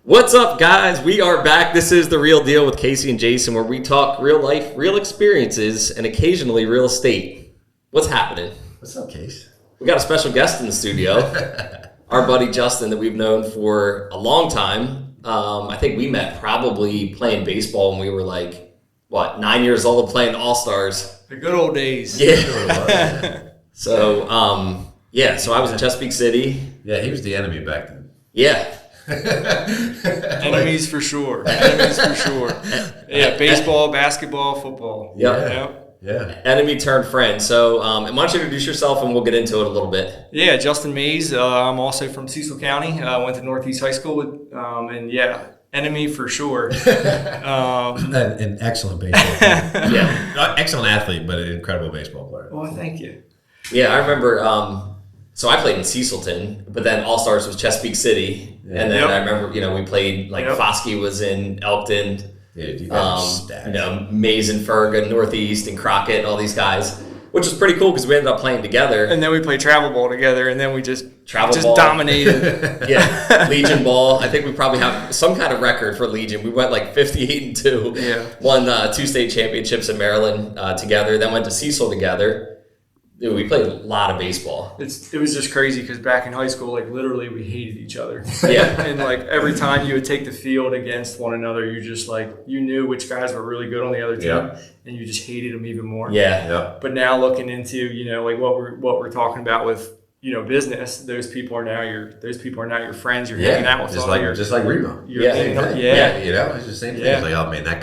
What's up, guys? We are back. This is The Real Deal with Casey and Jason, where we talk real life, real experiences, and occasionally real estate. What's happening? What's up, Case? We got a special guest in the studio, our buddy Justin that we've known for a long time. I think we met probably playing baseball when we were 9 years old, playing All-Stars. The good old days. Yeah. So I was in Chesapeake City. Yeah, he was the enemy back then. Yeah. Enemies for sure. Yeah, baseball, basketball, football. Yep. Yeah. Enemy turned friend. So why don't you introduce yourself and we'll get into it a little bit. Yeah, Justin Mayse. I'm also from Cecil County. I went to Northeast High School with, enemy for sure. An excellent baseball player. Yeah. Excellent athlete, but an incredible baseball player. Well, thank you. Yeah, I remember. So I played in Cecilton, but then All Stars was Chesapeake City, and then I remember we played Foskey was in Elkton. Yeah, you guys are Mayse and Ferg and Northeast and Crockett and all these guys, which was pretty cool because we ended up playing together. And then we played travel ball together, and then we just ball. Dominated. Yeah, Legion ball. I think we probably have some kind of record for Legion. We went 58-2. Yeah, won 2 state championships in Maryland together. Then went to Cecil together. Dude, we played a lot of baseball. It was just crazy because back in high school, literally we hated each other. Yeah. And every time you would take the field against one another, you just you knew which guys were really good on the other team, and you just hated them even more. Yeah. But now looking into what we're talking about with business, those people are now your friends. You're hanging out with them. Just like Remo. It's the same thing. Yeah. It's like, oh man, that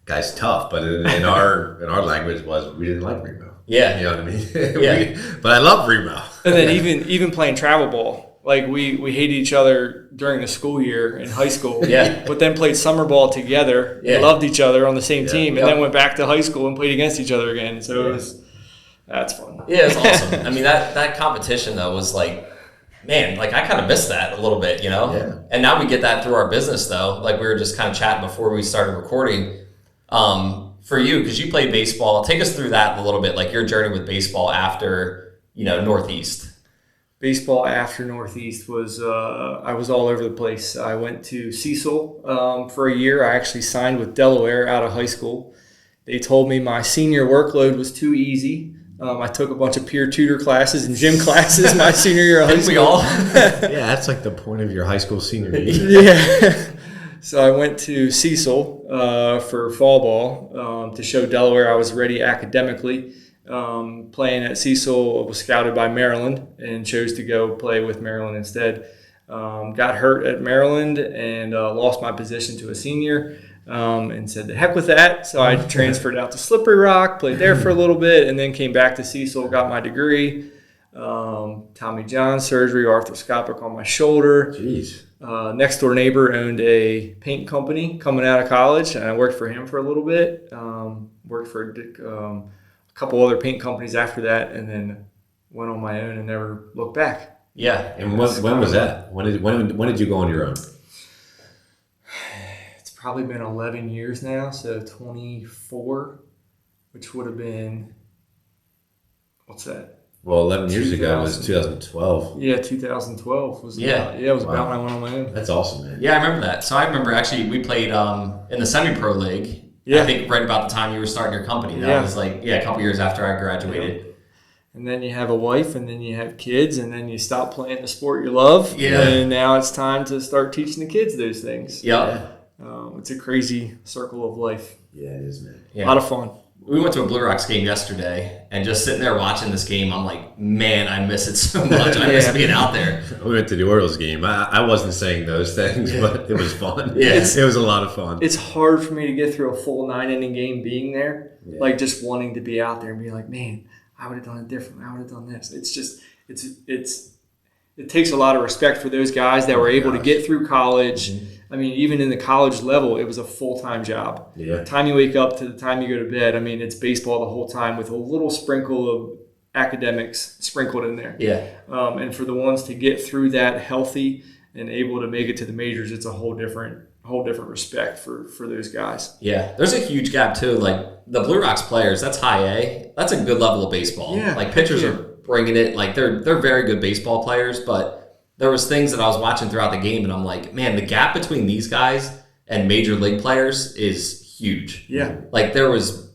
guy's tough. But in our language was we didn't like Remo. Yeah. You know what I mean? Yeah. But I love Remo. And then even playing travel ball, we hated each other during the school year in high school. Yeah. But then played summer ball together. Yeah. We loved each other on the same team, and Yep. then went back to high school and played against each other again. So that's fun. Yeah, it's awesome. I mean, that competition though was I kind of missed that a little bit, Yeah. And now we get that through our business though. We were just kind of chatting before we started recording. For you, because you played baseball, take us through that a little bit, your journey with baseball after, Northeast. Baseball after Northeast was I was all over the place. I went to Cecil for a year. I actually signed with Delaware out of high school. They told me my senior workload was too easy. I took a bunch of peer tutor classes and gym classes my senior year of high school. We all? Yeah, that's the point of your high school senior year. Yeah. So I went to Cecil for fall ball to show Delaware I was ready academically. Playing at Cecil, I was scouted by Maryland and chose to go play with Maryland instead. Got hurt at Maryland and lost my position to a senior and said, the heck with that. So I transferred out to Slippery Rock, played there for a little bit, and then came back to Cecil, got my degree. Tommy John surgery, arthroscopic on my shoulder. Jeez. Next door neighbor owned a paint company coming out of college, and I worked for him for a little bit. Worked for a couple other paint companies after that, and then went on my own and never looked back. Yeah. And when was that? When did you go on your own? It's probably been 11 years now, so 24, which would have been, what's that? Well, 11 years ago was 2012. Yeah, 2012 was about when I went on my own. That's awesome, man. Yeah, I remember that. So I remember actually we played in the semi-pro league. Yeah. I think right about the time you were starting your company. That was a couple years after I graduated. Yeah. And then you have a wife, and then you have kids, and then you stop playing the sport you love. Yeah. And now it's time to start teaching the kids those things. Yeah. It's a crazy circle of life. Yeah, it is, man. Yeah. A lot of fun. We went to a Blue Rocks game yesterday, and just sitting there watching this game, I'm like, man, I miss it so much. I miss being out there. We went to the Orioles game. I wasn't saying those things, but it was fun. Yeah. It was a lot of fun. It's hard for me to get through a full 9-inning game being there, Yeah. just wanting to be out there and be like, man, I would have done it different. I would have done this. It's just, it takes a lot of respect for those guys that were able to get through college. Mm-hmm. I mean, even in the college level, it was a full-time job. Yeah. The time you wake up to the time you go to bed, I mean, it's baseball the whole time with a little sprinkle of academics sprinkled in there. Yeah. And for the ones to get through that healthy and able to make it to the majors, it's a whole different respect for those guys. Yeah. There's a huge gap too. The Blue Rocks players, that's high A. That's a good level of baseball. Yeah. Pitchers are bringing it. They're very good baseball players, but there was things that I was watching throughout the game, and I'm like, man, the gap between these guys and major league players is huge. Yeah. Like there was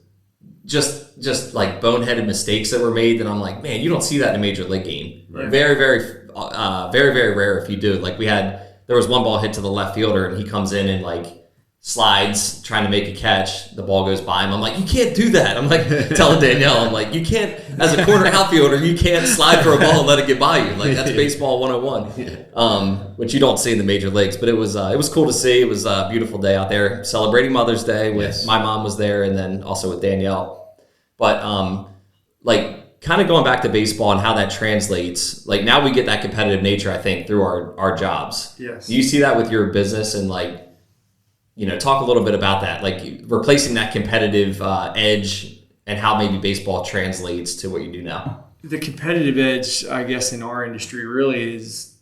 just like boneheaded mistakes that were made that I'm like, man, you don't see that in a major league game. Right. Very, very rare if you do. Like there was one ball hit to the left fielder, and he comes in and like slides trying to make a catch. The ball goes by him. I'm like, you can't do that. I'm like telling Danielle, I'm like, you can't, as a corner outfielder, you can't slide for a ball and let it get by you. Like that's baseball 101, which you don't see in the major leagues. But it was cool to see. It was a beautiful day out there celebrating Mother's Day with my mom was there, and then also with Danielle. But like kind of going back to baseball and how that translates, like now we get that competitive nature, I think, through our jobs. Yes. Do you see that with your business? And like, talk a little bit about that, like replacing that competitive edge and how maybe baseball translates to what you do now. The competitive edge, I guess, in our industry really is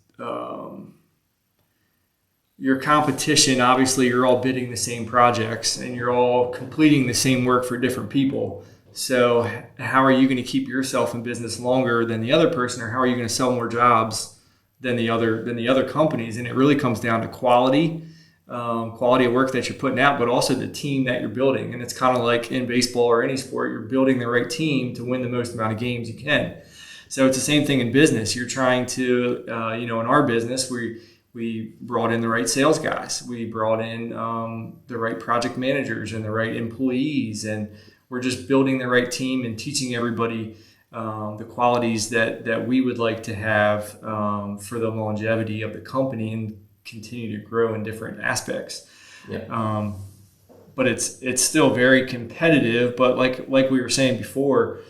your competition. Obviously, you're all bidding the same projects and you're all completing the same work for different people. So how are you going to keep yourself in business longer than the other person, or how are you going to sell more jobs than the other companies? And it really comes down to quality of work that you're putting out, but also the team that you're building. And it's kind of like in baseball or any sport, you're building the right team to win the most amount of games you can. So it's the same thing in business. You're trying to, in our business, we brought in the right sales guys. We brought in the right project managers and the right employees. And we're just building the right team and teaching everybody the qualities that we would like to have for the longevity of the company and continue to grow in different aspects. Yeah. But it's still very competitive. But like we were saying before,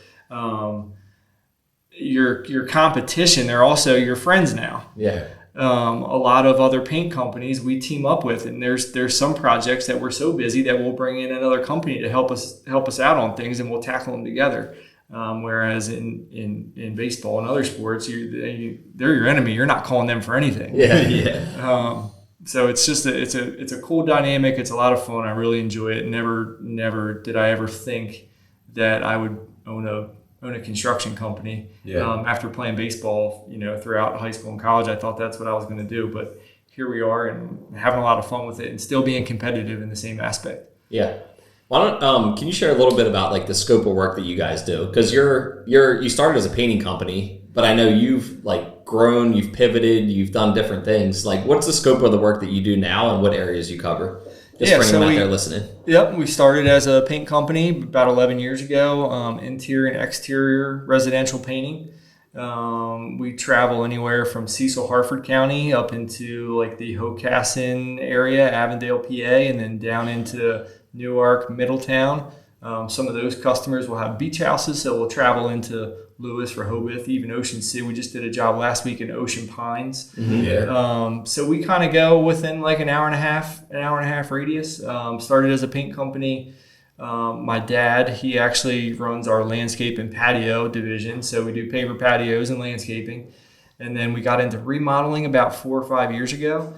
your competition, they're also your friends now. Yeah. A lot of other paint companies we team up with, and there's some projects that we're so busy that we'll bring in another company to help us out on things, and we'll tackle them together. Whereas in baseball and other sports, they're your enemy. You're not calling them for anything. Yeah. So it's just it's a cool dynamic. It's a lot of fun. I really enjoy it. Never did I ever think that I would own a construction company. After playing baseball, throughout high school and college, I thought that's what I was going to do. But here we are, and having a lot of fun with it, and still being competitive in the same aspect. Yeah. Why don't can you share a little bit about like the scope of work that you guys do? Because you started as a painting company, but I know you've like grown, you've pivoted, you've done different things. Like, what's the scope of the work that you do now, and what areas you cover? Just bring them out there listening. Yep, we started as a paint company about 11 years ago. Interior and exterior residential painting. We travel anywhere from Cecil, Harford County up into like the Hocassin area, Avondale, PA, and then down into Newark, Middletown. Some of those customers will have beach houses, so we'll travel into Lewis, Rehoboth, even Ocean City. We just did a job last week in Ocean Pines. Mm-hmm. So we kind of go within like an hour and a half radius. Started as a paint company. My dad, he actually runs our landscape and patio division. So we do paver patios and landscaping. And then we got into remodeling about 4 or 5 years ago.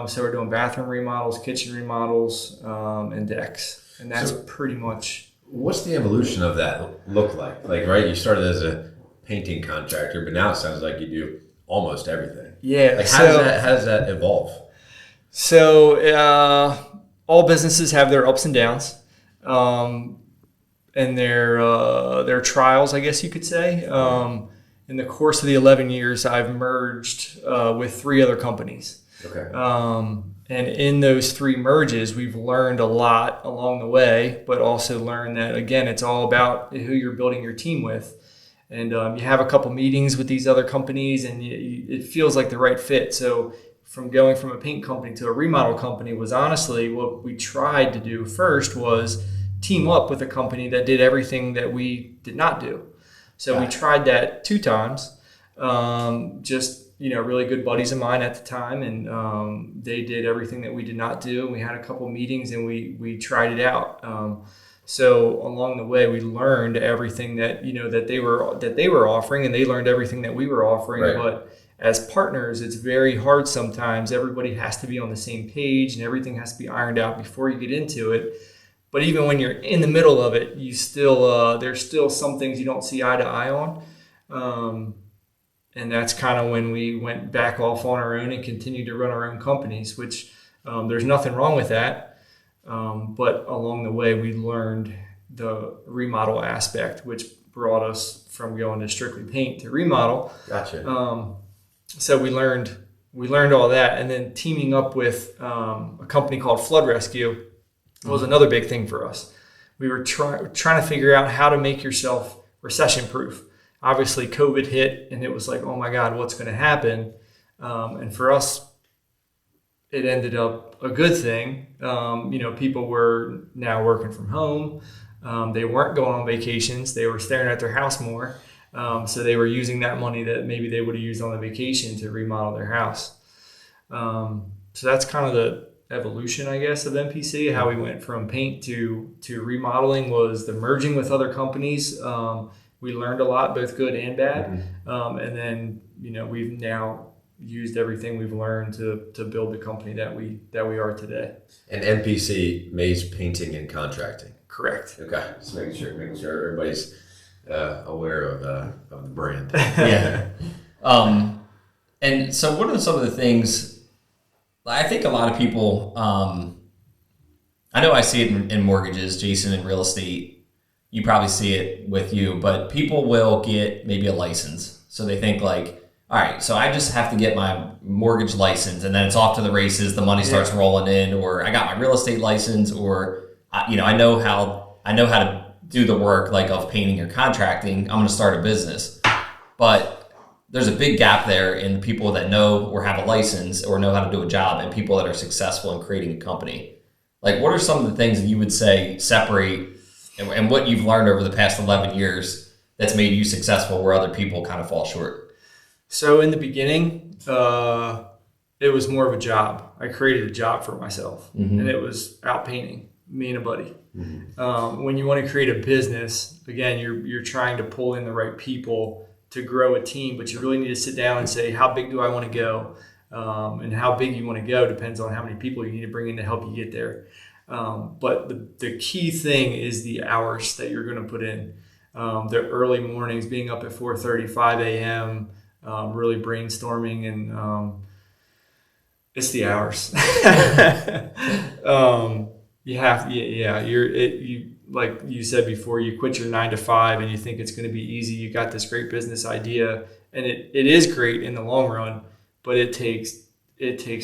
So we're doing bathroom remodels, kitchen remodels, and decks. And that's pretty much... What's the evolution of that look like? Like, right, you started as a painting contractor, but now it sounds like you do almost everything. Yeah. Like, how does that evolve? So all businesses have their ups and downs, and their trials, I guess you could say. In the course of the 11 years, I've merged with 3 other companies. Okay. And in those 3 merges, we've learned a lot along the way, but also learned that, again, it's all about who you're building your team with. And you have a couple meetings with these other companies, and it feels like the right fit. So from going from a paint company to a remodel company was honestly what we tried to do first was team up with a company that did everything that we did not do. So we tried that 2 times. Really good buddies of mine at the time, and they did everything that we did not do. We had a couple meetings, and we tried it out. So along the way, we learned everything that they were offering, and they learned everything that we were offering. Right. But as partners, it's very hard sometimes. Everybody has to be on the same page, and everything has to be ironed out before you get into it. But even when you're in the middle of it, you still there's still some things you don't see eye to eye on. And that's kind of when we went back off on our own and continued to run our own companies, which there's nothing wrong with that. But along the way, we learned the remodel aspect, which brought us from going to strictly paint to remodel. Gotcha. So we learned all that, and then teaming up with a company called Flood Rescue was another big thing for us. We were trying to figure out how to make yourself recession proof. Obviously, COVID hit, and it was like, oh my God, what's going to happen? And for us, it ended up a good thing. People were now working from home. They weren't going on vacations. They were staring at their house more. So they were using that money that maybe they would have used on the vacation to remodel their house. So that's kind of the evolution, I guess, of MPC. How we went from paint to remodeling was the merging with other companies. We learned a lot, both good and bad. And then, we've now used everything we've learned to build the company that we are today. And MPC, Mayse Painting and Contracting. Correct. Okay, just making sure everybody's aware of the brand. Yeah. And so what are some of the things, I think a lot of people, I know I see it in mortgages, Jason, in real estate. You probably see it with you, but people will get maybe a license. So they think like, all right, so I just have to get my mortgage license and then it's off to the races. The money starts rolling in, or I got my real estate license, or, I know how to do the work like of painting or contracting. I'm going to start a business. But there's a big gap there in the people that know or have a license or know how to do a job and people that are successful in creating a company. Like, what are some of the things that you would say separate and what you've learned over the past 11 years that's made you successful where other people kind of fall short? So in the beginning, it was more of a job. I created a job for myself, and it was out painting, me and a buddy. When you want to create a business, again, you're trying to pull in the right people to grow a team, but you really need to sit down and say, how big do I want to go? And how big you want to go depends on how many people you need to bring in to help you get there. But the key thing is the hours that you're going to put in. The early mornings, being up at 4:35 a.m., really brainstorming, and it's the hours. You like you said before, you quit your 9 to 5 and you think it's going to be easy. You got this great business idea, and it is great in the long run, but it takes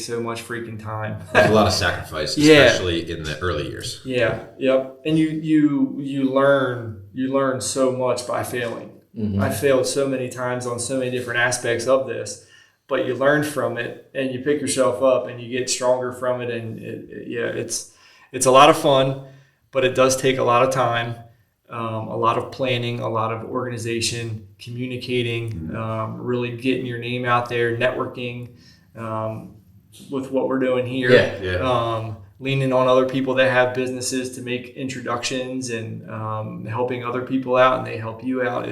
so much freaking time. There's a lot of sacrifice, especially in the early years. Yeah. Yep. And you learn so much by failing. I failed so many times on so many different aspects of this, but you learn from it and you pick yourself up and you get stronger from it. And it's a lot of fun, but it does take a lot of time, a lot of planning, a lot of organization, communicating, really getting your name out there, networking, with what we're doing here, leaning on other people that have businesses to make introductions, and helping other people out, and they help you out.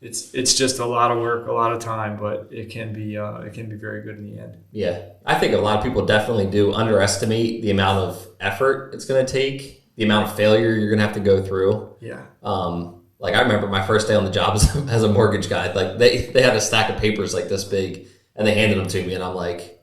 It's just a lot of work, a lot of time, but it can be very good in the end. Yeah, I think a lot of people definitely do underestimate the amount of effort it's going to take, the amount of failure you're going to have to go through. Yeah. Like I remember my first day on the job as a mortgage guy. Like they had a stack of papers like this big, and they handed them to me, and I'm like,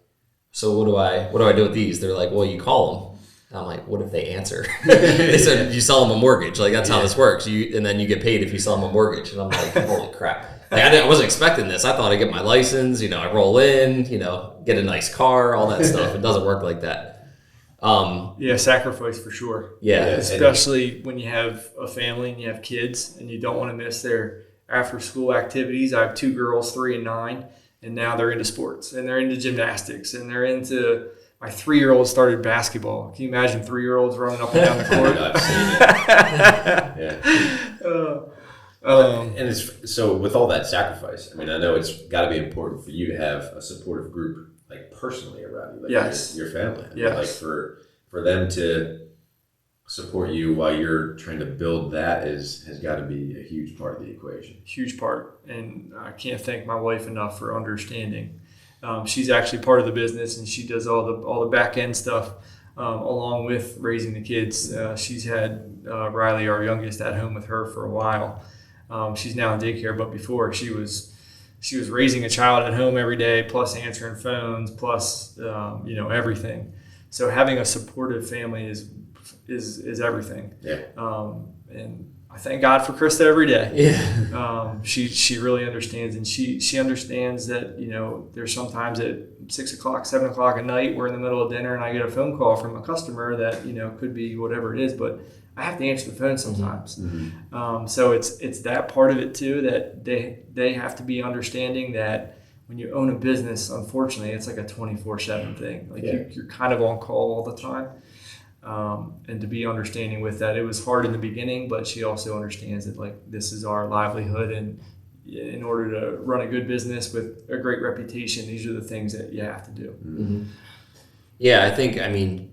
so what do I do with these? They're like, well, you call them. And I'm like, what if they answer? They said, you sell them a mortgage. Like, that's how this works. And then you get paid if you sell them a mortgage. And I'm like, holy crap. Like, I wasn't expecting this. I thought I'd get my license, I roll in, get a nice car, all that stuff. It doesn't work like that. Sacrifice for sure. Yeah. Especially when you have a family and you have kids and you don't want to miss their after school activities. I have 2 girls, 3 and 9. And now they're into sports, and they're into gymnastics, and they're into. My 3-year-old started basketball. Can you imagine 3-year-olds running up and down the court? I've seen it. And it's so with all that sacrifice. I mean, I know it's got to be important for you to have a supportive group, like personally around you, like your family. I mean, like for them to support you while you're trying to build that has got to be a huge part of the equation. Huge part, and I can't thank my wife enough for understanding. She's actually part of the business, and she does all the back end stuff along with raising the kids. She's had Riley, our youngest, at home with her for a while. She's now in daycare, but before she was she was raising a child at home every day, plus answering phones, plus everything. So having a supportive family is everything. Yeah. And I thank God for Krista every day. Yeah. She really understands, and she understands that there's sometimes at 6 o'clock, 7 o'clock at night, we're in the middle of dinner, and I get a phone call from a customer that could be whatever it is, but I have to answer the phone sometimes. Mm-hmm. So it's that part of it too, that they have to be understanding that when you own a business, unfortunately, it's like a 24/7 thing. Like you're kind of on call all the time. And to be understanding with that, it was hard in the beginning, but she also understands that like this is our livelihood, and in order to run a good business with a great reputation, these are the things that you have to do. Mm-hmm. Yeah, I mean,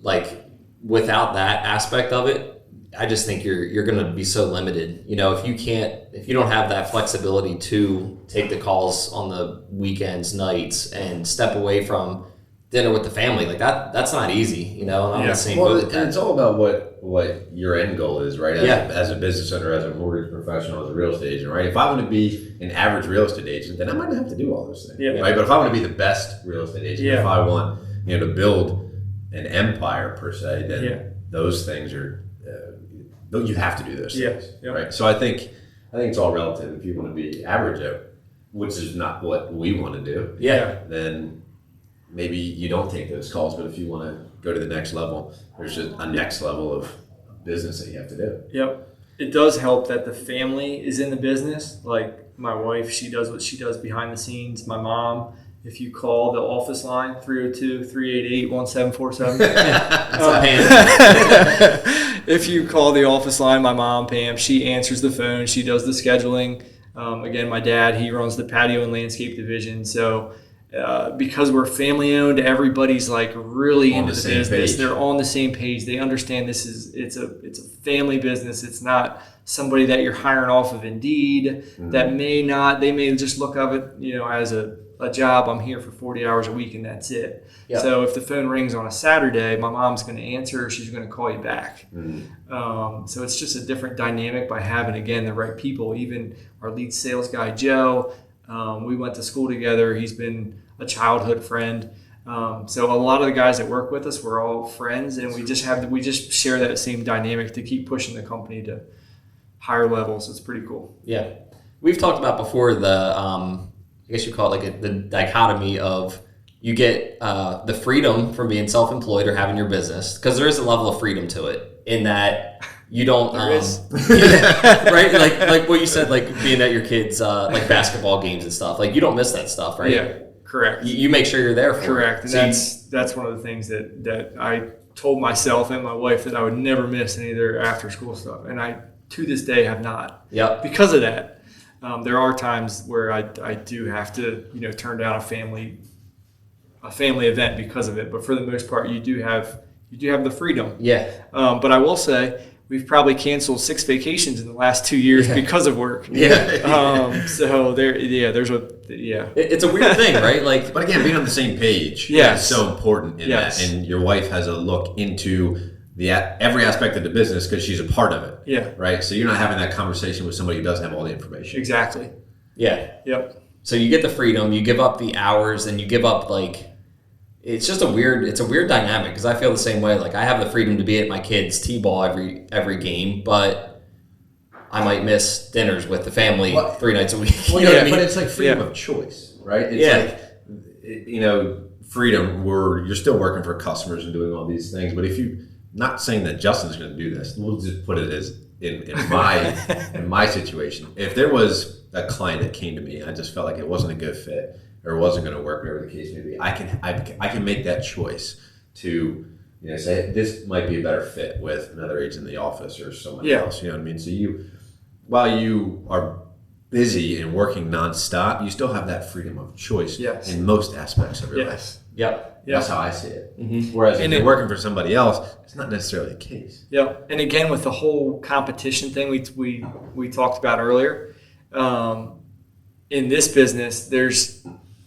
like without that aspect of it, I just think you're going to be so limited. If you don't have that flexibility to take the calls on the weekends, nights, and step away from dinner with the family, like that's not easy, and I'm the same boat with that. And it's all about what your end goal is, right? As a business owner, as a mortgage professional, as a real estate agent, right? If I want to be an average real estate agent, then I might not have to do all those things, right? But if I want to be the best real estate agent, if I want to build an empire per se, then those things are you have to do those things, right? So I think it's all relative. If you want to be average at, which is not what we want to do, then maybe you don't take those calls. But if you want to go to the next level, there's just a next level of business that you have to do. Yep. It does help that the family is in the business. Like my wife, she does what she does behind the scenes. My mom, if you call the office line, 302-388-1747. If you call the office line, my mom, Pam, she answers the phone. She does the scheduling. Again, my dad, he runs the patio and landscape division. So because we're family owned, everybody's like really into the business. They're on the same page. They understand it's a family business. It's not somebody that you're hiring off of Indeed that they may just look at it, as a job. I'm here for 40 hours a week and that's it. Yep. So if the phone rings on a Saturday, my mom's going to answer. She's going to call you back. So it's just a different dynamic by having, again, the right people. Even our lead sales guy, Joe, we went to school together. He's been a childhood friend. So a lot of the guys that work with us, we're all friends, and we just share that same dynamic to keep pushing the company to higher levels. It's pretty cool. Yeah. We've talked about before I guess you call it the dichotomy of you get the freedom from being self-employed or having your business, because there is a level of freedom to it in that you don't right, like what you said, like being at your kids like basketball games and stuff, like you don't miss that stuff, right? Yeah, correct. You make sure you're there for correct. it. And that's one of the things that I told myself and my wife that I would never miss any of their after school stuff, and I to this day have not. Because of that. There are times where I do have to, turn down a family event because of it. But for the most part, you do have the freedom. Yeah. But I will say we've probably canceled 6 vacations in the last 2 years because of work. Yeah. So it's a weird thing, right? Like, but again, being on the same page is so important in that. And your wife has a look into every aspect of the business because she's a part of it. Yeah. Right? So you're not having that conversation with somebody who doesn't have all the information. Exactly. Yeah. Yep. So you get the freedom, you give up the hours, and you give up it's just a weird dynamic, because I feel the same way. Like I have the freedom to be at my kids' T-ball every game, but I might miss dinners with the family 3 nights a week. Well, what I mean? But it's like freedom of choice, right? It's freedom where you're still working for customers and doing all these things, but if you not saying that Justin's going to do this. We'll just put it as in my situation. If there was a client that came to me, I just felt like it wasn't a good fit or it wasn't going to work, whatever the case may be. I can make that choice to say this might be a better fit with another agent in the office or someone else. You know what I mean? So while you are busy and working nonstop, you still have that freedom of choice in most aspects of your life. Yep. That's how I see it. Mm-hmm. Whereas if you're working for somebody else, it's not necessarily the case. Yeah. And again, with the whole competition thing we talked about earlier, in this business,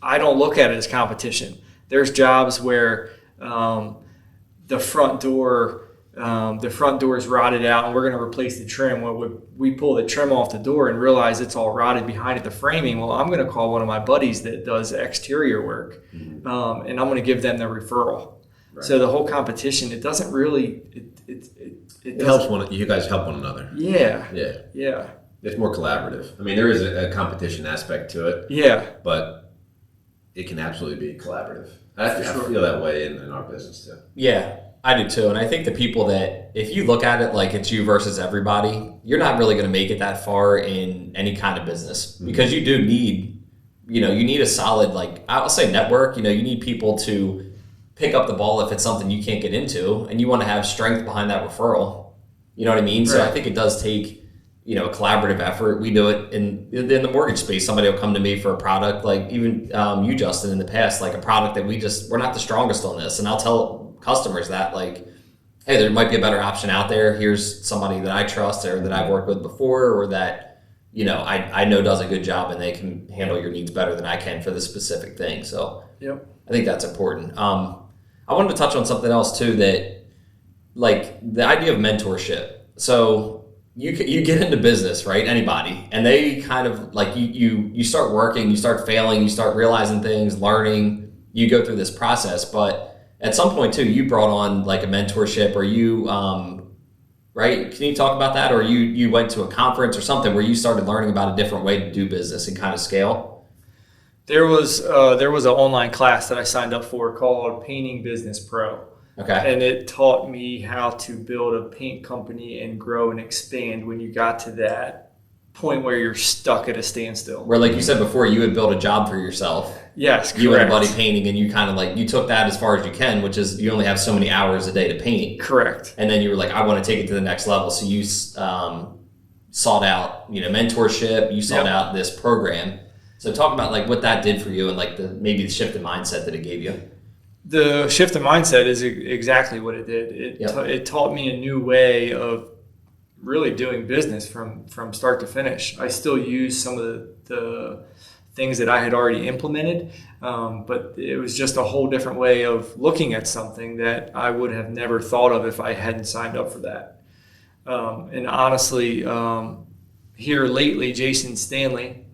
I don't look at it as competition. There's jobs where the front door The front door is rotted out and we're going to replace the trim. Well, we pull the trim off the door and realize it's all rotted behind it, the framing. Well, I'm going to call one of my buddies that does exterior work, and I'm going to give them the referral. Right. So the whole competition, it doesn't really, it helps you guys help one another. Yeah. It's more collaborative. I mean, there is a competition aspect to it. Yeah. But it can absolutely be collaborative. I feel that way in our business too. Yeah. I do too, and I think the people that, if you look at it like it's you versus everybody, you're not really going to make it that far in any kind of business, because you do need, you need a solid, like, I'll say network. You need people to pick up the ball if it's something you can't get into, and you want to have strength behind that referral. You know what I mean? Right. So I think it does take, a collaborative effort. We do it in the mortgage space. Somebody will come to me for a product, like even you, Justin, in the past, like a product that we're not the strongest on this, and I'll tell customers that, like, hey, there might be a better option out there. Here's somebody that I trust or that I've worked with before, or that I know does a good job and they can handle your needs better than I can for this specific thing. So I think that's important. I wanted to touch on something else too, that, like, the idea of mentorship. So you get into business, right? Anybody, and they kind of, like, you start working, you start failing, you start realizing things, learning, you go through this process, but at some point too, you brought on like a mentorship, or you, right? Can you talk about that? Or you went to a conference or something where you started learning about a different way to do business and kind of scale? There was an online class that I signed up for called Painting Business Pro. Okay. And it taught me how to build a paint company and grow and expand when you got to that point where you're stuck at a standstill. Where, like you said before, you had built a job for yourself. Yes, correct. You and a buddy painting, and you kind of like, you took that as far as you can, which is you only have so many hours a day to paint. Correct. And then you were like, I want to take it to the next level. So you sought out, mentorship. You sought out this program. So talk about like what that did for you, and like maybe the shift in mindset that it gave you. The shift in mindset is exactly what it did. It taught me a new way of really doing business from start to finish. I still use some of the things that I had already implemented, but it was just a whole different way of looking at something that I would have never thought of if I hadn't signed up for that. And honestly, here lately, Jason Stanley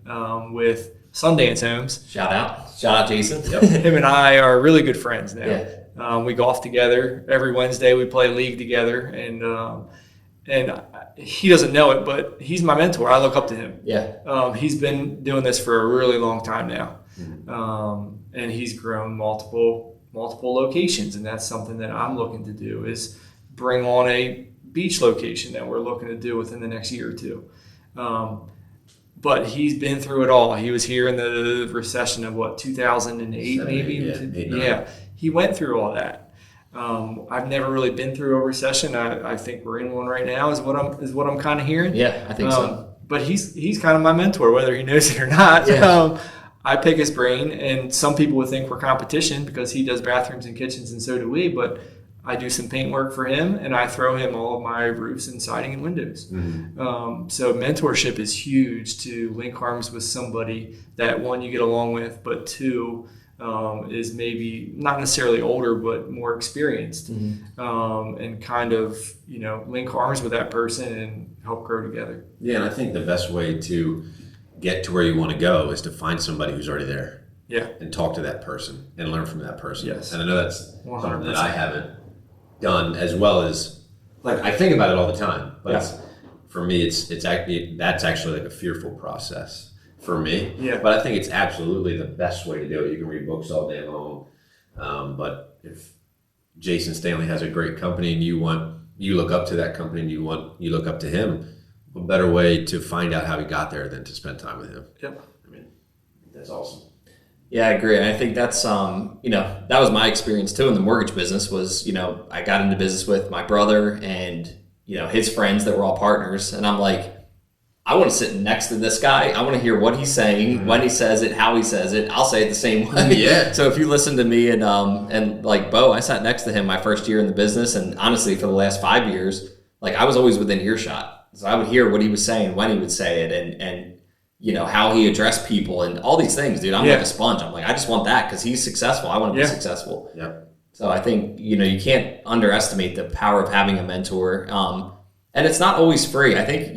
with Sundance Homes. Shout out Jason. Yep. Him and I are really good friends now. Yeah. We golf together every Wednesday. We play league together, and he doesn't know it, but he's my mentor. I look up to him. Yeah. He's been doing this for a really long time now, and he's grown multiple locations, and that's something that I'm looking to do, is bring on a beach location that we're looking to do within the next year or two. But he's been through it all. He was here in the recession of 2008 maybe? Yeah. He went through all that. I've never really been through a recession. I think we're in one right now is what I'm kind of hearing. Yeah, I think so. But he's kind of my mentor, whether he knows it or not. Yeah. I pick his brain, and some people would think we're competition because he does bathrooms and kitchens and so do we, but I do some paint work for him, and I throw him all of my roofs and siding and windows. So mentorship is huge, to link arms with somebody that, one, you get along with, but two, is maybe not necessarily older, but more experienced, and kind of, link arms with that person and help grow together. Yeah, and I think the best way to get to where you want to go is to find somebody who's already there. Yeah. And talk to that person and learn from that person. Yes. And I know that's 100%. Something that I haven't done as well as, like, I think about it all the time, but for me, that's actually like a fearful process for me. Yeah. But I think it's absolutely the best way to do it. You can read books all day long, but if Jason Stanley has a great company and you look up to that company and you look up to him, what better way to find out how he got there than to spend time with him? Yep. I mean, that's awesome. Yeah, I agree. And I think that's, that was my experience too in the mortgage business was, I got into business with my brother and, his friends that were all partners. And I'm like, I want to sit next to this guy. I want to hear what he's saying, when he says it, how he says it. I'll say it the same way. Yeah. So if you listen to me and like Bo, I sat next to him my first year in the business. And honestly, for the last 5 years, like I was always within earshot. So I would hear what he was saying, when he would say it, and how he addressed people and all these things, dude. I'm like a sponge. I'm like, I just want that because he's successful. I want to be successful. Yep. So I think, you can't underestimate the power of having a mentor. And it's not always free. I think,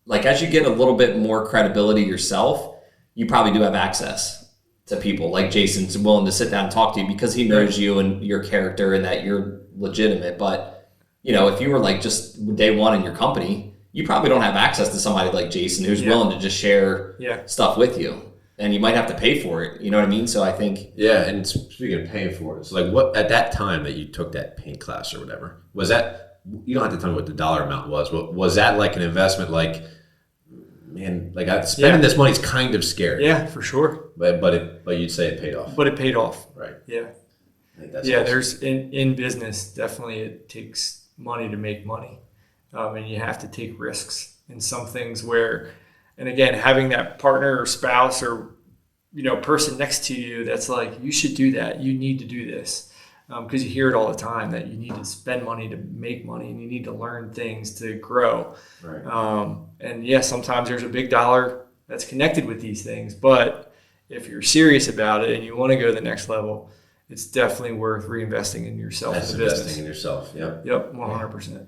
like as you get a little bit more credibility yourself, you probably do have access to people like Jason's willing to sit down and talk to you because he knows you and your character and that you're legitimate. But, if you were like just day one in your company, you probably don't have access to somebody like Jason who's willing to just share stuff with you. And you might have to pay for it. You know what I mean? So I think... Yeah, and speaking of paying for it, it's like what at that time that you took that paint class or whatever, was that... You don't have to tell me what the dollar amount was, but was that like an investment like, man, like spending this money is kind of scary. Yeah, for sure. But you'd say it paid off. But it paid off. Right. Yeah. I think that's awesome. There's in business, definitely it takes money to make money. And you have to take risks in some things where... And again, having that partner or spouse or, person next to you that's like, you should do that. You need to do this. Because you hear it all the time that you need to spend money to make money and you need to learn things to grow. Right. And sometimes there's a big dollar that's connected with these things. But if you're serious about it and you want to go to the next level, it's definitely worth reinvesting in yourself. That's investing in yourself. Yep. 100%.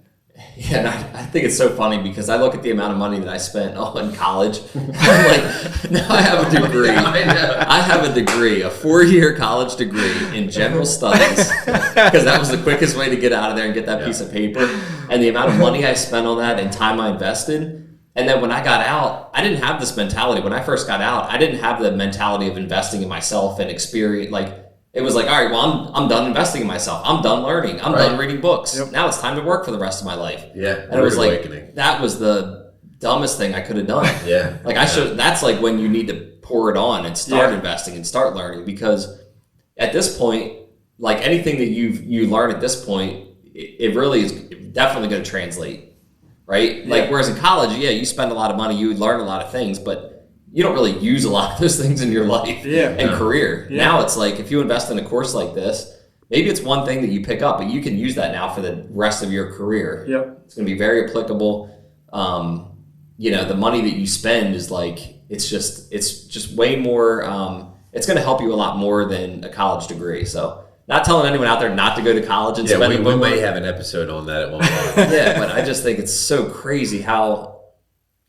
Yeah, and I think it's so funny because I look at the amount of money that I spent in college. I'm like, now I have a degree. I have a degree, a 4-year college degree in general studies because that was the quickest way to get out of there and get that piece of paper. And the amount of money I spent on that and time I invested. And then when I got out, I didn't have this mentality. When I first got out, I didn't have the mentality of investing in myself and experience. Like, it was like, all right, well, I'm done investing in myself. I'm done learning. I'm done reading books. Yep. Now it's time to work for the rest of my life. Yeah. And it was like, that was the dumbest thing I could have done. Yeah. Like I should, that's like when you need to pour it on and start investing and start learning, because at this point, like anything that you learn at this point, it really is definitely going to translate, right? Like whereas in college, you spend a lot of money, you learn a lot of things, but you don't really use a lot of those things in your life and career. Yeah. Now it's like if you invest in a course like this, maybe it's one thing that you pick up, but you can use that now for the rest of your career. Yep. It's going to be very applicable. The money that you spend is like, it's just way more, it's going to help you a lot more than a college degree. So not telling anyone out there not to go to college and spend we may have an episode on that at one point. But I just think it's so crazy how...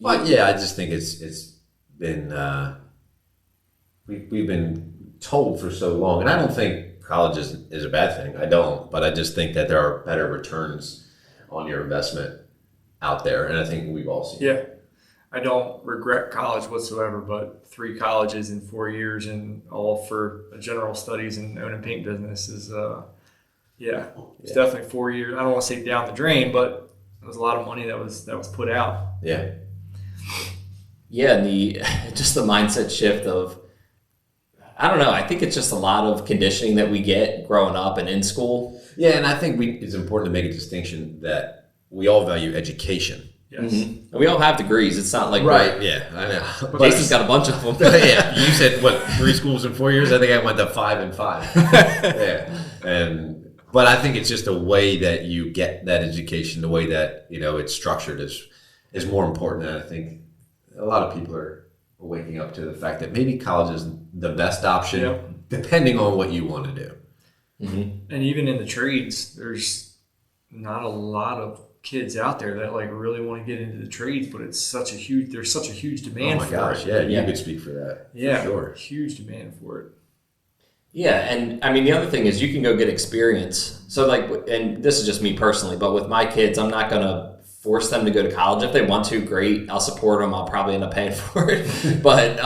I just think it's been we've been told for so long, and I don't think college is a bad thing. I don't, but I just think that there are better returns on your investment out there, and I think we've all seen it. I don't regret college whatsoever, but 3 colleges in 4 years and all for general studies and own and paint business is it's definitely 4 years. I don't want to say down the drain, but it was a lot of money that was put out. Yeah, and just the mindset shift of, I don't know, I think it's just a lot of conditioning that we get growing up and in school. Yeah, and I think it's important to make a distinction that we all value education. Yes. Mm-hmm. And we all have degrees. It's not like... Right, yeah, I know. Jason's got a bunch of them. Yeah, you said, 3 schools in 4 years? I think I went to 5 and 5. But I think it's just the way that you get that education, the way that, it's structured is more important. And I think a lot of people are waking up to the fact that maybe college is the best option, depending on what you want to do. Mm-hmm. And even in the trades, there's not a lot of kids out there that like really want to get into the trades, but there's such a huge demand for it. Oh my gosh, you could speak for that. Yeah, for sure. Huge demand for it. Yeah, and I mean the other thing is you can go get experience. So like, and this is just me personally, but with my kids, I'm not gonna force them to go to college. If they want to, great. I'll support them. I'll probably end up paying for it. But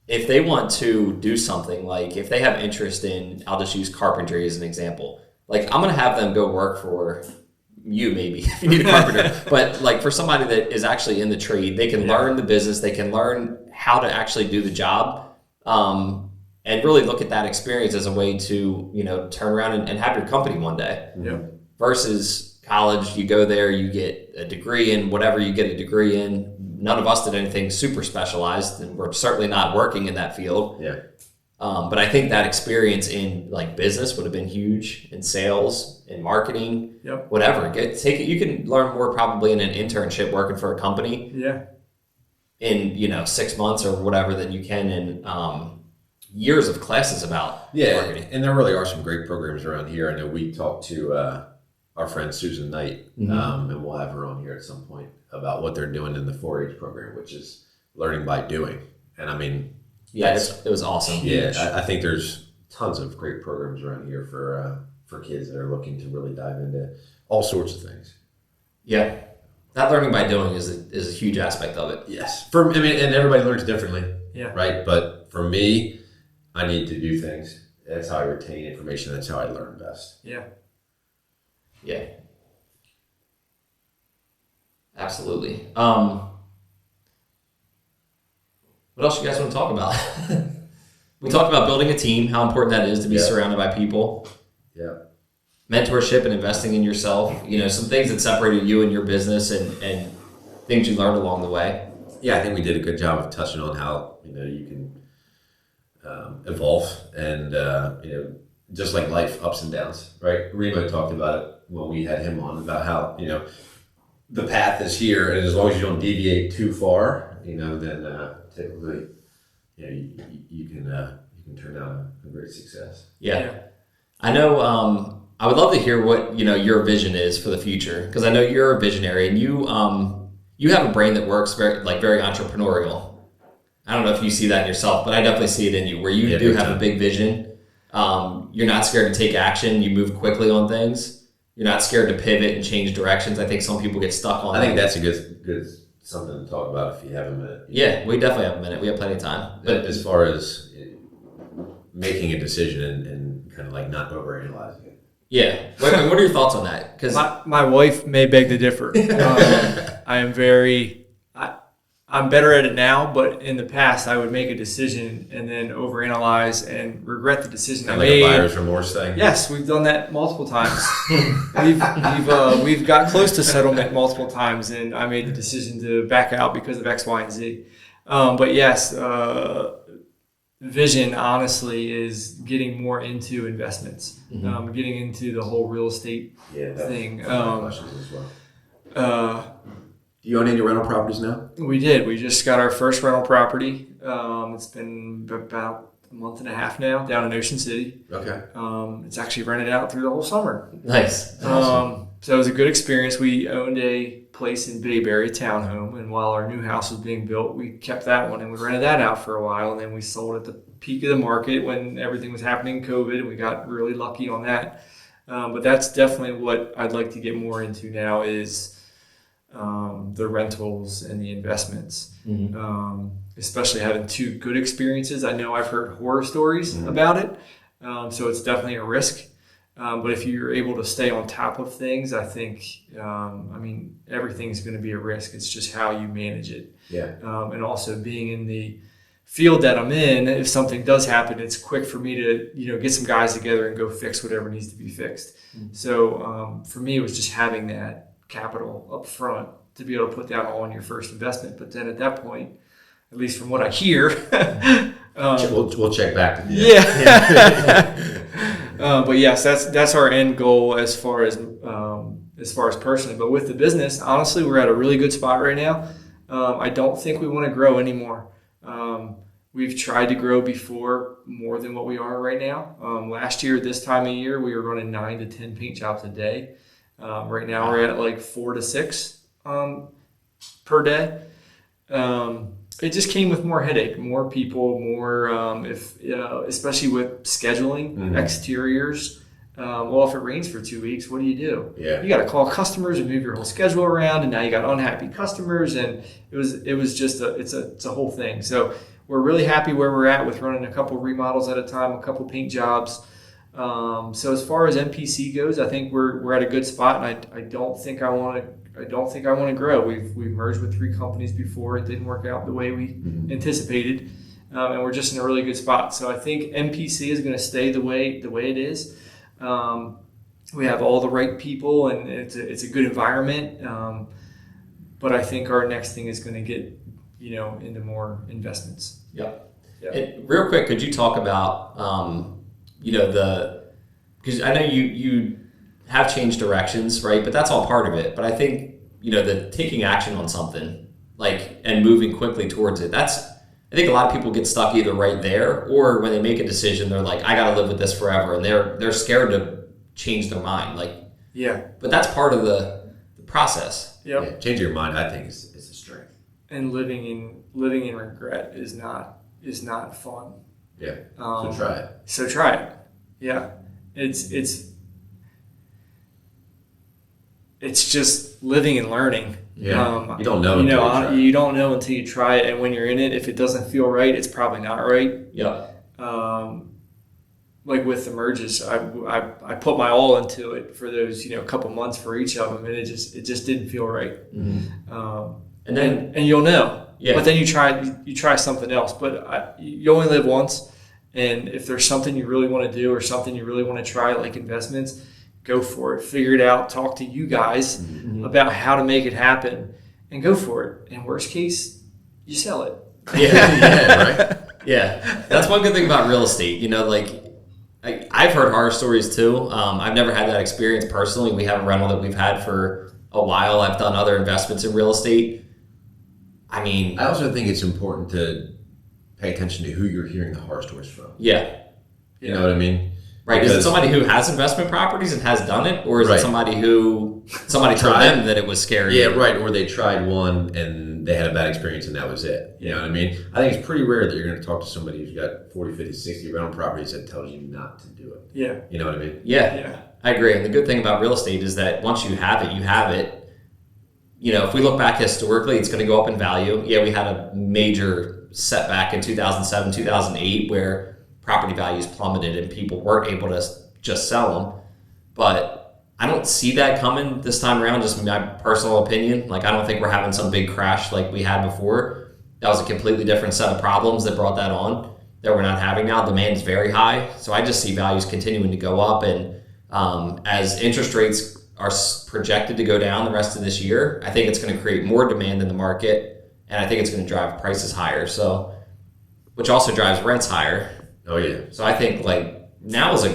if they want to do something, like if they have interest in, I'll just use carpentry as an example. Like I'm going to have them go work for you maybe if you need a carpenter. But like for somebody that is actually in the trade, they can learn the business. They can learn how to actually do the job and really look at that experience as a way to, turn around and have your company one day. Yeah. Versus college, you go there, you get a degree in whatever you get a degree in. None of us did anything super specialized, and we're certainly not working in that field. Yeah. But I think that experience in like business would have been huge, in sales, in marketing, whatever. Take it. You can learn more probably in an internship working for a company. Yeah. In 6 months or whatever than you can in years of classes about marketing. And there really are some great programs around here. I know we talked to our friend Susan Knight, and we'll have her on here at some point about what they're doing in the 4-H program, which is learning by doing. And I mean, it was awesome. Yeah, I think there's tons of great programs around here for kids that are looking to really dive into all sorts of things. Yeah, that learning by doing is a huge aspect of it. Yes, and everybody learns differently. Yeah, right. But for me, I need to do things. That's how I retain information. That's how I learn best. Yeah. Yeah. Absolutely. What else you guys want to talk about? We talked about building a team, how important that is to be surrounded by people. Yeah. Mentorship and investing in yourself. Some things that separated you and your business and things you learned along the way. Yeah, I think we did a good job of touching on how, you can evolve and, just like life, ups and downs, right? Remo talked about it when we had him on, about how, the path is here, and as long as you don't deviate too far, then typically, you can turn out a great success. Yeah. I know, I would love to hear what, your vision is for the future, because I know you're a visionary, and you have a brain that works very entrepreneurial. I don't know if you see that in yourself, but I definitely see it in you, where you do have a big vision. You're not scared to take action. You move quickly on things. You're not scared to pivot and change directions. I think some people get stuck on I think that's a good something to talk about if you have a minute. Yeah, we definitely have a minute. We have plenty of time. But as far as making a decision and kind of like not overanalyzing it. Yeah. What are your thoughts on that? Because my wife may beg to differ. I'm better at it now, but in the past I would make a decision and then overanalyze and regret the decision I made. Like a buyer's remorse thing. Yes, we've done that multiple times. We've got close to settlement multiple times, and I made the decision to back out because of X, Y, and Z. But yes, vision honestly is getting more into investments, getting into the whole real estate thing. Questions as well. Do you own any rental properties now? We did. We just got our first rental property. It's been about a month and a half now, down in Ocean City. Okay. It's actually rented out through the whole summer. Nice. Awesome. So it was a good experience. We owned a place in Bayberry, a townhome, and while our new house was being built, we kept that one and we rented that out for a while, and then we sold at the peak of the market when everything was happening, COVID, and we got really lucky on that. But that's definitely what I'd like to get more into now is the rentals and the investments, especially having two good experiences. I know I've heard horror stories about it, so it's definitely a risk. But if you're able to stay on top of things, I think, everything's going to be a risk. It's just how you manage it. Yeah. And also being in the field that I'm in, if something does happen, it's quick for me to, get some guys together and go fix whatever needs to be fixed. So for me, it was just having that capital up front to be able to put that all in your first investment. But then at that point, at least from what I hear, we'll check back. But yes, that's our end goal as far as personally. But with the business, honestly, we're at a really good spot right now. I don't think we want to grow anymore. We've tried to grow before more than what we are right now. Last year, this time of year, we were running 9 to 10 paint jobs a day. Right now we're at like 4 to 6 per day. It just came with more headache, more people, more especially with scheduling exteriors. Well, if it rains for 2 weeks, what do? You got to call customers and move your whole schedule around, and now you got unhappy customers, and it was just it's a whole thing. So we're really happy where we're at with running a couple remodels at a time, a couple paint jobs. So as far as MPC goes, I think we're at a good spot, and I don't think I want to grow. We've merged with 3 companies before. It didn't work out the way we anticipated, and we're just in a really good spot. So I think MPC is going to stay the way it is. We have all the right people, and it's a good environment. But I think our next thing is going to get into more investments. Yep. And real quick, could you talk about because I know you have changed directions, right? But that's all part of it. But I think, the taking action on something and moving quickly towards it, that's I think a lot of people get stuck either right there, or when they make a decision, they're like, I got to live with this forever. And they're scared to change their mind. But that's part of the process. Yep. Yeah, changing your mind, I think, is a strength. And living in regret is not fun. Yeah. So try it. So try it. Yeah. It's just living and learning. Yeah. You don't know. You don't know until you try it, and when you're in it, if it doesn't feel right, it's probably not right. Yeah. Like with the merges, I put my all into it for those couple months for each of them, and it just didn't feel right. Mm-hmm. And you'll know. Yeah. But then you try something else. But you only live once, and if there's something you really want to do or something you really want to try, like investments, go for it. Figure it out. Talk to you guys about how to make it happen, and go for it. In worst case, you sell it. Yeah, right. Yeah, that's one good thing about real estate. I've heard horror stories too. I've never had that experience personally. We have a rental that we've had for a while. I've done other investments in real estate. I mean, I also think it's important to pay attention to who you're hearing the horror stories from. Yeah. You know what I mean? Right. Is it somebody who has investment properties and has done it? Or is it somebody told them that it was scary? Yeah, right. Or they tried one and they had a bad experience and that was it. You know what I mean? I think it's pretty rare that you're going to talk to somebody who's got 40, 50, 60 rental properties that tells you not to do it. Yeah. You know what I mean? Yeah. I agree. And the good thing about real estate is that once you have it, you have it. If we look back historically, it's going to go up in value. Yeah, we had a major setback in 2007, 2008 where property values plummeted and people weren't able to just sell them. But I don't see that coming this time around, just my personal opinion. I don't think we're having some big crash like we had before. That was a completely different set of problems that brought that on that we're not having now. Demand is very high. So I just see values continuing to go up. And as interest rates are projected to go down the rest of this year, I think it's going to create more demand in the market. And I think it's going to drive prices higher. So, which also drives rents higher. Oh yeah. So I think now is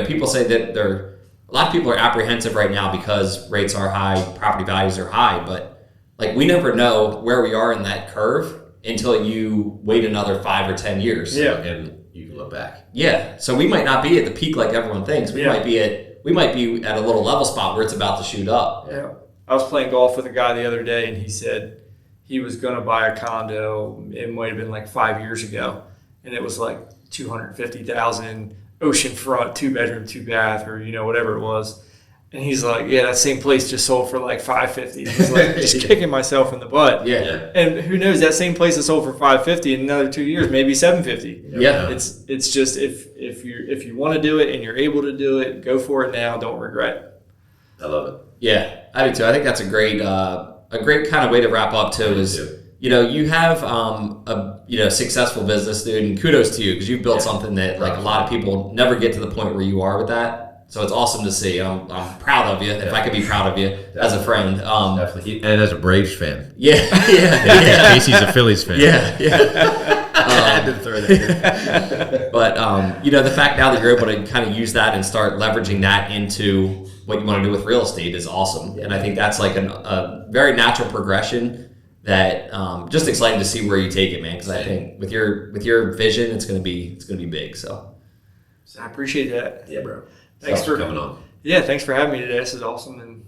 people say that a lot of people are apprehensive right now because rates are high, property values are high, but we never know where we are in that curve until you wait another 5 or 10 years. Yeah. And you can look back. Yeah. So we might not be at the peak like everyone thinks. We might be at a little level spot where it's about to shoot up. Yeah. I was playing golf with a guy the other day and he said he was going to buy a condo. It might have been 5 years ago. And it was $250,000, oceanfront, 2-bedroom, 2-bath, or whatever it was. And he's like, "Yeah, that same place just sold for $550." He's just kicking myself in the butt. Yeah. And who knows? That same place is sold for $550 in another 2 years, maybe $750. Yeah. It's just if you want to do it and you're able to do it, go for it now. Don't regret. I love it. Yeah, I do too. I think that's a great kind of way to wrap up too. Is you have a successful business, dude, and kudos to you because you've built something that a lot of people never get to the point where you are with that. So it's awesome to see. I'm proud of you. If I could be proud of you as a friend, definitely, and as a Braves fan. Yeah. Casey's a Phillies fan. Yeah. I had to throw that in. But the fact now that you're able to kind of use that and start leveraging that into what you want to do with real estate is awesome. And I think that's a very natural progression. That just excited to see where you take it, man. Because I think with your vision, it's gonna be big. So I appreciate that. Yeah, bro. Thanks for coming on. Yeah, thanks for having me today. This is awesome. And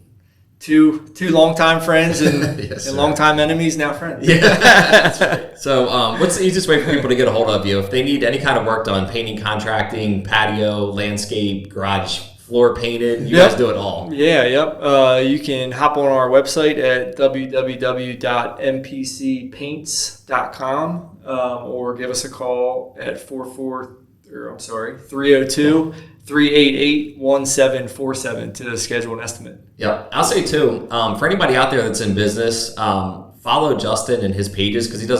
two longtime friends and, and longtime enemies, now friends. Yeah, that's right. So what's the easiest way for people to get a hold of you if they need any kind of work done? Painting, contracting, patio, landscape, garage. Floor painted, you guys do it all. Yeah, yep. You can hop on our website at www.mpcpaints.com or give us a call at 302-388-1747 to schedule an estimate. Yep. I'll say too, for anybody out there that's in business, follow Justin and his pages because you do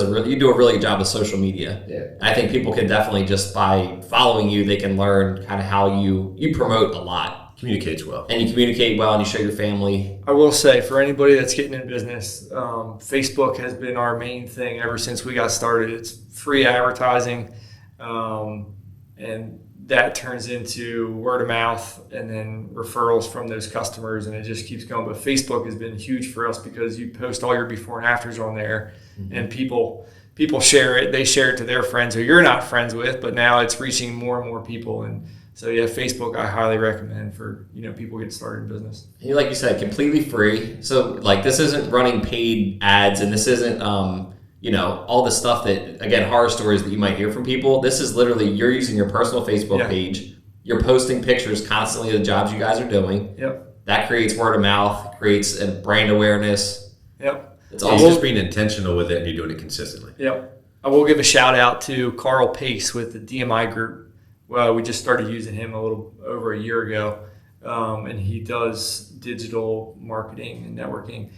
a really good job with social media. Yeah. I think people can definitely just by following you, they can learn kind of how you promote a lot. Communicates well. And you communicate well and you show your family. I will say for anybody that's getting in business, Facebook has been our main thing ever since we got started. It's free advertising and that turns into word of mouth and then referrals from those customers, and it just keeps going. But Facebook has been huge for us because you post all your before and afters on there, and people people share it. They share it to their friends who you're not friends with, but now it's reaching more and more people. And so, yeah, Facebook I highly recommend for, people getting started in business. And like you said, completely free. So, like, this isn't running paid ads, and this isn't, all the stuff that, again, horror stories that you might hear from people. This is literally you're using your personal Facebook page. You're posting pictures constantly of the jobs you guys are doing. Yep. That creates word of mouth, creates a brand awareness. Yep. It's just being intentional with it, and you're doing it consistently. Yep. I will give a shout out to Carl Pace with the DMI group. Well, we just started using him a little over a year ago, and he does digital marketing and networking,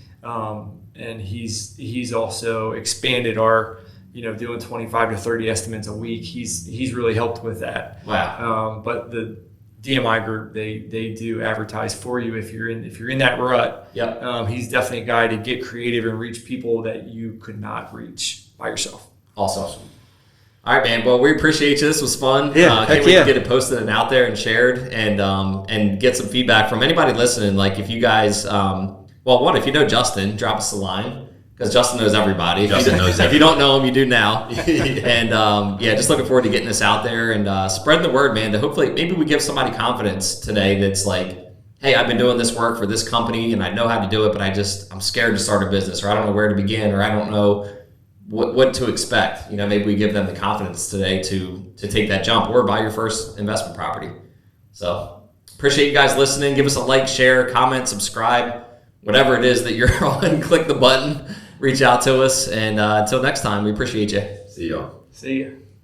and he's also expanded our, doing 25 to 30 estimates a week. He's really helped with that. Wow. But the DMI group, they do advertise for you if you're in that rut. Yep. He's definitely a guy to get creative and reach people that you could not reach by yourself. Awesome. All right, man. Well, we appreciate you. This was fun. Yeah, can't wait to get it posted and out there and shared, and get some feedback from anybody listening. Like, if you guys, if you know Justin, drop us a line, because Justin knows everybody. If you don't know him, you do now. And just looking forward to getting this out there and spreading the word, man. To hopefully maybe we give somebody confidence today. That's like, hey, I've been doing this work for this company and I know how to do it, but I'm scared to start a business, or I don't know where to begin, or I don't know what to expect. Maybe we give them the confidence today to take that jump or buy your first investment property. So appreciate you guys listening. Give us a like, share, comment, subscribe, whatever it is that you're on. Click the button, reach out to us, and until next time, we appreciate you. See y'all. See ya.